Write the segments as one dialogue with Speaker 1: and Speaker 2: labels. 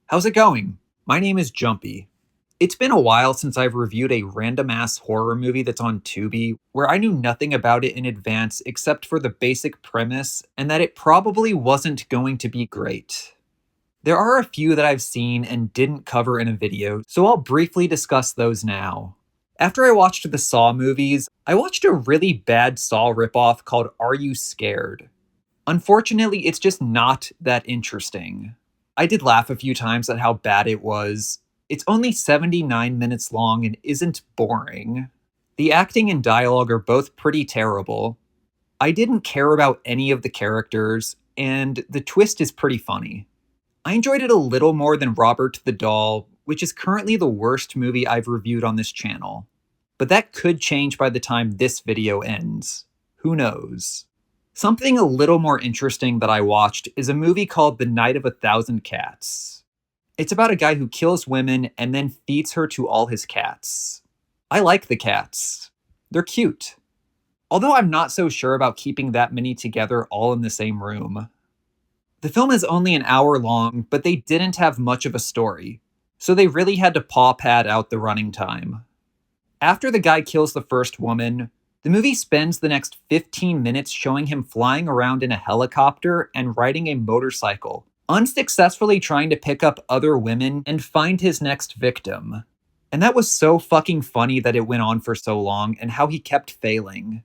Speaker 1: How's it going? My name is Jumpy. It's been a while since I've reviewed a random ass horror movie that's on Tubi where I knew nothing about it in advance except for the basic premise and that it probably wasn't going to be great. There are a few that I've seen and didn't cover in a video, so I'll briefly discuss those now. After I watched the Saw movies, I watched a really bad Saw ripoff called Are You Scared? Unfortunately, it's just not that interesting. I did laugh a few times at how bad it was. It's only 79 minutes long and isn't boring. The acting and dialogue are both pretty terrible. I didn't care about any of the characters, and the twist is pretty funny. I enjoyed it a little more than Robert the Doll, which is currently the worst movie I've reviewed on this channel. But that could change by the time this video ends. Who knows? Something a little more interesting that I watched is a movie called The Night of a Thousand Cats. It's about a guy who kills women and then feeds her to all his cats. I like the cats. They're cute. Although I'm not so sure about keeping that many together all in the same room. The film is only an hour long, but they didn't have much of a story, so they really had to paw pad out the running time. After the guy kills the first woman, the movie spends the next 15 minutes showing him flying around in a helicopter and riding a motorcycle, unsuccessfully trying to pick up other women and find his next victim. And that was so fucking funny that it went on for so long and how he kept failing.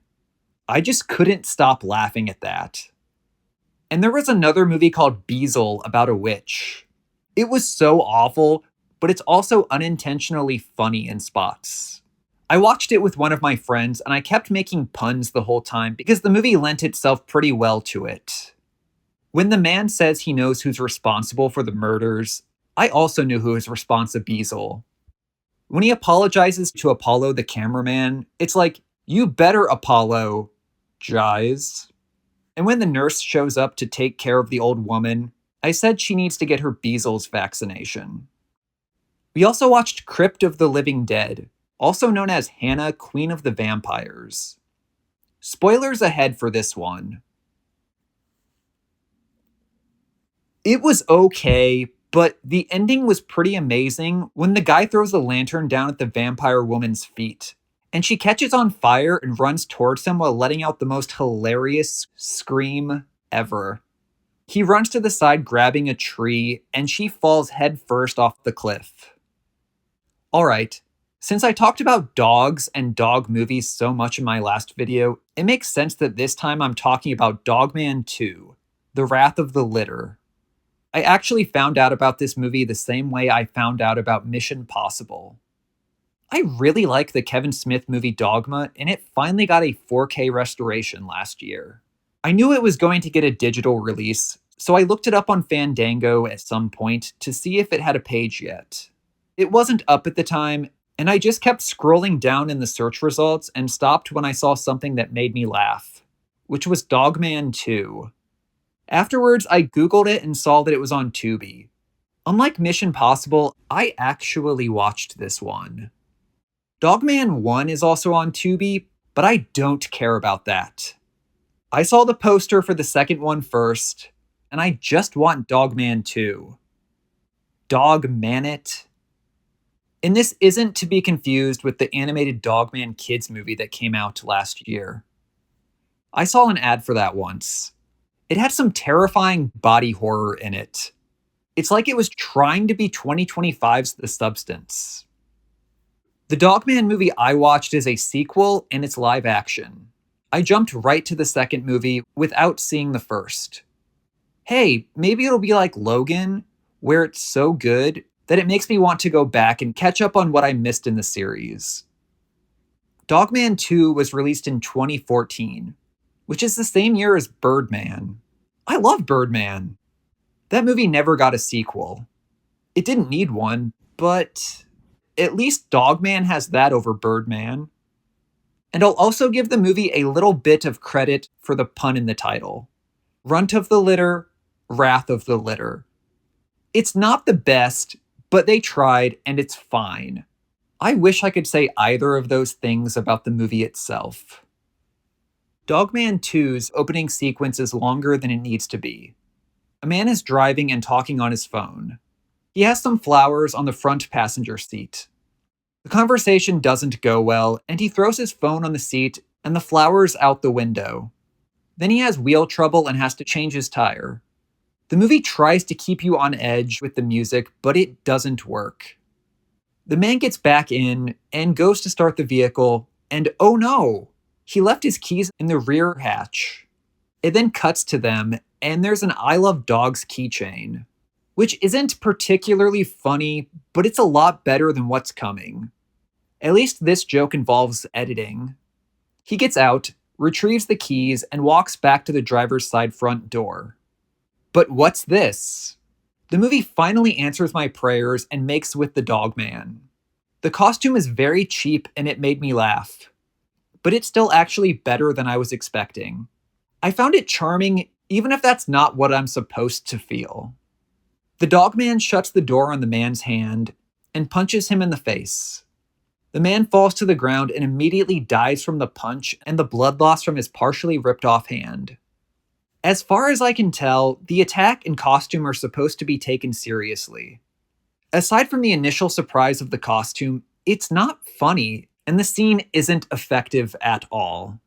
Speaker 1: I just couldn't stop laughing at that. And there was another movie called Beezel about a witch. It was so awful, but it's also unintentionally funny in spots. I watched it with one of my friends, and I kept making puns the whole time because the movie lent itself pretty well to it. When the man says he knows who's responsible for the murders, I also knew who is responsible. When he apologizes to Apollo the cameraman, it's like, you better apologize. And when the nurse shows up to take care of the old woman, I said she needs to get her Beezle's vaccination. We also watched Crypt of the Living Dead, also known as Hannah, Queen of the Vampires. Spoilers ahead for this one. It was okay, but the ending was pretty amazing when the guy throws a lantern down at the vampire woman's feet, and she catches on fire and runs towards him while letting out the most hilarious scream ever. He runs to the side grabbing a tree, and she falls headfirst off the cliff. Alright, since I talked about dogs and dog movies so much in my last video, it makes sense that this time I'm talking about Dogman 2, The Wrath of the Litter. I actually found out about this movie the same way I found out about Mission Possible. I really like the Kevin Smith movie Dogma, and it finally got a 4K restoration last year. I knew it was going to get a digital release, so I looked it up on Fandango at some point to see if it had a page yet. It wasn't up at the time, and I just kept scrolling down in the search results and stopped when I saw something that made me laugh, which was Dogman 2. Afterwards, I googled it and saw that it was on Tubi. Unlike Mission Possible, I actually watched this one. Dogman 1 is also on Tubi, but I don't care about that. I saw the poster for the second one first, and I just want Dogman 2. Dogman it. And this isn't to be confused with the animated Dogman Kids movie that came out last year. I saw an ad for that once. It had some terrifying body horror in it. It's like it was trying to be 2025's The Substance. The Dogman movie I watched is a sequel, and it's live action. I jumped right to the second movie without seeing the first. Hey, maybe it'll be like Logan, where it's so good that it makes me want to go back and catch up on what I missed in the series. Dogman 2 was released in 2014, which is the same year as Birdman. I love Birdman. That movie never got a sequel. It didn't need one, but at least Dogman has that over Birdman. And I'll also give the movie a little bit of credit for the pun in the title. Runt of the Litter, Wrath of the Litter. It's not the best, but they tried, and it's fine. I wish I could say either of those things about the movie itself. Dogman 2's opening sequence is longer than it needs to be. A man is driving and talking on his phone. He has some flowers on the front passenger seat. The conversation doesn't go well, and he throws his phone on the seat and the flowers out the window. Then he has wheel trouble and has to change his tire. The movie tries to keep you on edge with the music, but it doesn't work. The man gets back in and goes to start the vehicle, and oh no, he left his keys in the rear hatch. It then cuts to them, and there's an I Love Dogs keychain, which isn't particularly funny, but it's a lot better than what's coming. At least this joke involves editing. He gets out, retrieves the keys, and walks back to the driver's side front door. But what's this? The movie finally answers my prayers and makes with the Dogman. The costume is very cheap and it made me laugh. But it's still actually better than I was expecting. I found it charming, even if that's not what I'm supposed to feel. The Dogman shuts the door on the man's hand and punches him in the face. The man falls to the ground and immediately dies from the punch and the blood loss from his partially ripped off hand. As far as I can tell, the attack and costume are supposed to be taken seriously. Aside from the initial surprise of the costume, it's not funny, and the scene isn't effective at all.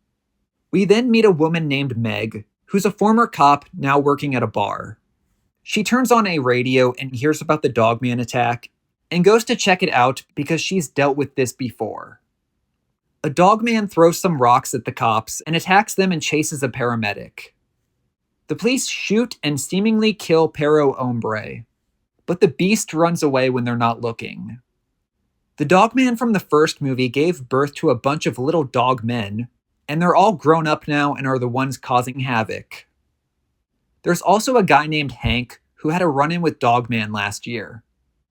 Speaker 1: We then meet a woman named Meg, who's a former cop now working at a bar. She turns on a radio and hears about the Dogman attack, and goes to check it out because she's dealt with this before. A Dogman throws some rocks at the cops and attacks them and chases a paramedic. The police shoot and seemingly kill Perro Hombre, but the beast runs away when they're not looking. The Dogman from the first movie gave birth to a bunch of little dog men, and they're all grown up now and are the ones causing havoc. There's also a guy named Hank who had a run-in with Dogman last year.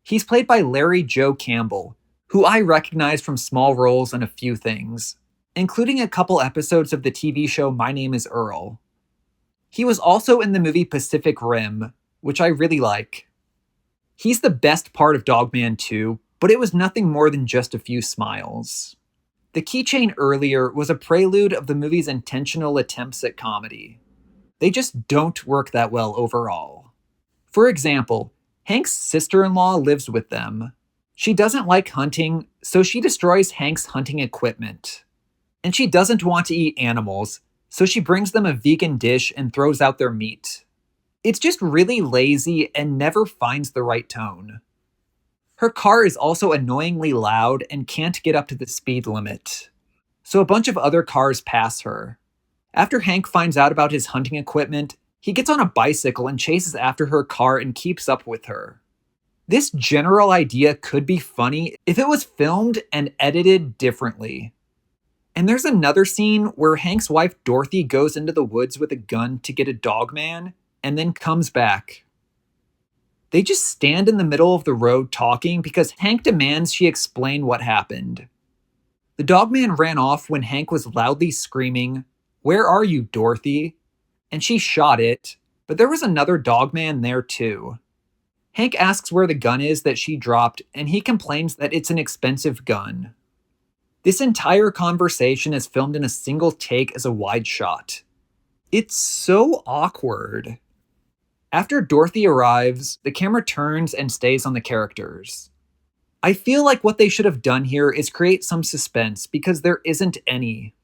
Speaker 1: He's played by Larry Joe Campbell, who I recognize from small roles in a few things, including a couple episodes of the TV show My Name is Earl. He was also in the movie Pacific Rim, which I really like. He's the best part of Dogman 2, but it was nothing more than just a few smiles. The keychain earlier was a prelude of the movie's intentional attempts at comedy. They just don't work that well overall. For example, Hank's sister-in-law lives with them. She doesn't like hunting, so she destroys Hank's hunting equipment. And she doesn't want to eat animals, so she brings them a vegan dish and throws out their meat. It's just really lazy and never finds the right tone. Her car is also annoyingly loud and can't get up to the speed limit, so a bunch of other cars pass her. After Hank finds out about his hunting equipment, he gets on a bicycle and chases after her car and keeps up with her. This general idea could be funny if it was filmed and edited differently. And there's another scene where Hank's wife Dorothy goes into the woods with a gun to get a Dogman, and then comes back. They just stand in the middle of the road talking because Hank demands she explain what happened. The Dogman ran off when Hank was loudly screaming, "Where are you, Dorothy?" And she shot it, but there was another Dogman there too. Hank asks where the gun is that she dropped, and he complains that it's an expensive gun. This entire conversation is filmed in a single take as a wide shot. It's so awkward. After Dorothy arrives, the camera turns and stays on the characters. I feel like what they should have done here is create some suspense because there isn't any.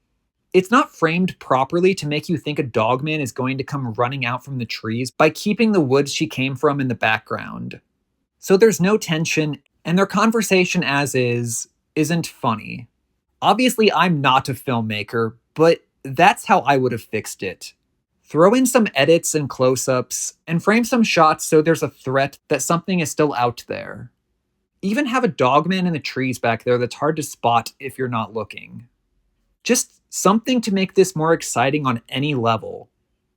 Speaker 1: It's not framed properly to make you think a Dogman is going to come running out from the trees by keeping the woods she came from in the background. So there's no tension, and their conversation as is isn't funny. Obviously, I'm not a filmmaker, but that's how I would have fixed it. Throw in some edits and close-ups, and frame some shots so there's a threat that something is still out there. Even have a Dogman in the trees back there that's hard to spot if you're not looking. Just something to make this more exciting on any level.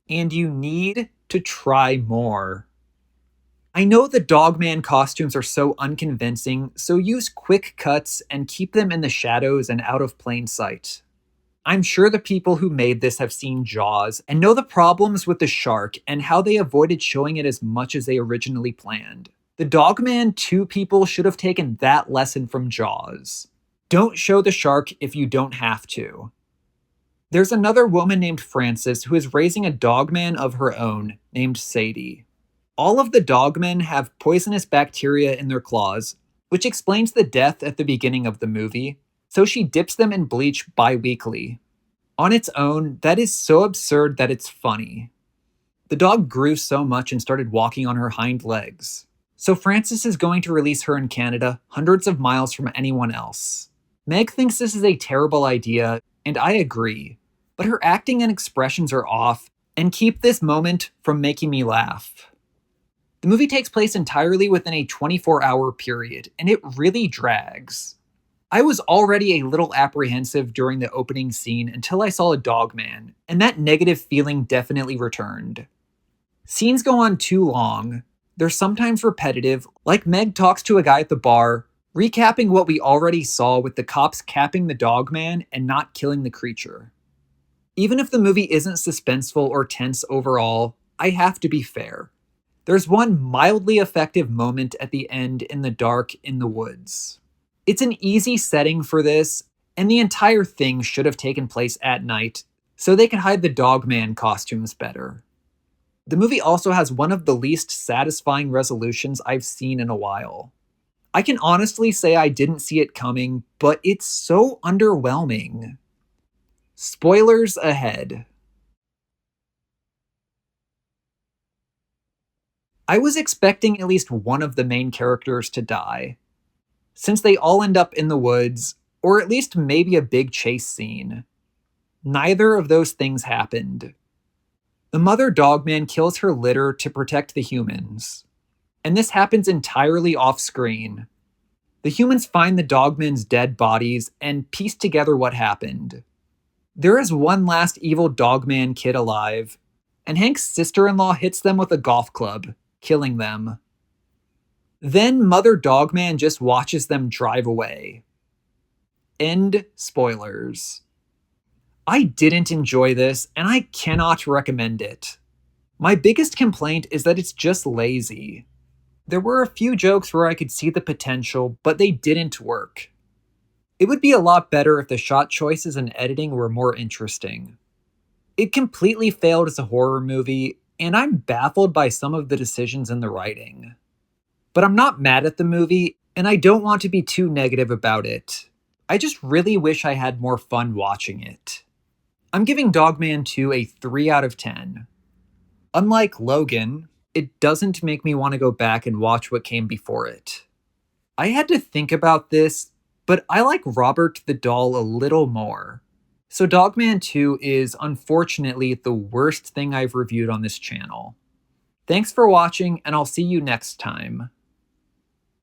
Speaker 1: And you need to try more. I know the Dogman costumes are so unconvincing, so use quick cuts and keep them in the shadows and out of plain sight. I'm sure the people who made this have seen Jaws and know the problems with the shark and how they avoided showing it as much as they originally planned. The Dogman 2 people should have taken that lesson from Jaws. Don't show the shark if you don't have to. There's another woman named Frances who is raising a Dogman of her own named Sadie. All of the dogmen have poisonous bacteria in their claws, which explains the death at the beginning of the movie, so she dips them in bleach bi-weekly. On its own, that is so absurd that it's funny. The dog grew so much and started walking on her hind legs. So Frances is going to release her in Canada, hundreds of miles from anyone else. Meg thinks this is a terrible idea, and I agree. But her acting and expressions are off, and keep this moment from making me laugh. The movie takes place entirely within a 24-hour period, and it really drags. I was already a little apprehensive during the opening scene until I saw a dogman, and that negative feeling definitely returned. Scenes go on too long. They're sometimes repetitive, like Meg talks to a guy at the bar, recapping what we already saw with the cops capping the dogman and not killing the creature. Even if the movie isn't suspenseful or tense overall, I have to be fair. There's one mildly effective moment at the end in the dark in the woods. It's an easy setting for this, and the entire thing should have taken place at night, so they could hide the dogman costumes better. The movie also has one of the least satisfying resolutions I've seen in a while. I can honestly say I didn't see it coming, but it's so underwhelming. Spoilers ahead. I was expecting at least one of the main characters to die. Since they all end up in the woods, or at least maybe a big chase scene. Neither of those things happened. The mother dogman kills her litter to protect the humans. And this happens entirely off screen. The humans find the dogmen's dead bodies and piece together what happened. There is one last evil dogman kid alive, and Hank's sister-in-law hits them with a golf club, killing them. Then Mother Dogman just watches them drive away. End spoilers. I didn't enjoy this, and I cannot recommend it. My biggest complaint is that it's just lazy. There were a few jokes where I could see the potential, but they didn't work. It would be a lot better if the shot choices and editing were more interesting. It completely failed as a horror movie, and I'm baffled by some of the decisions in the writing. But I'm not mad at the movie, and I don't want to be too negative about it. I just really wish I had more fun watching it. I'm giving Dogman 2 a 3 out of 10. Unlike Logan, it doesn't make me want to go back and watch what came before it. I had to think about this, but I like Robert the Doll a little more. So Dogman 2 is unfortunately the worst thing I've reviewed on this channel. Thanks for watching, and I'll see you next time.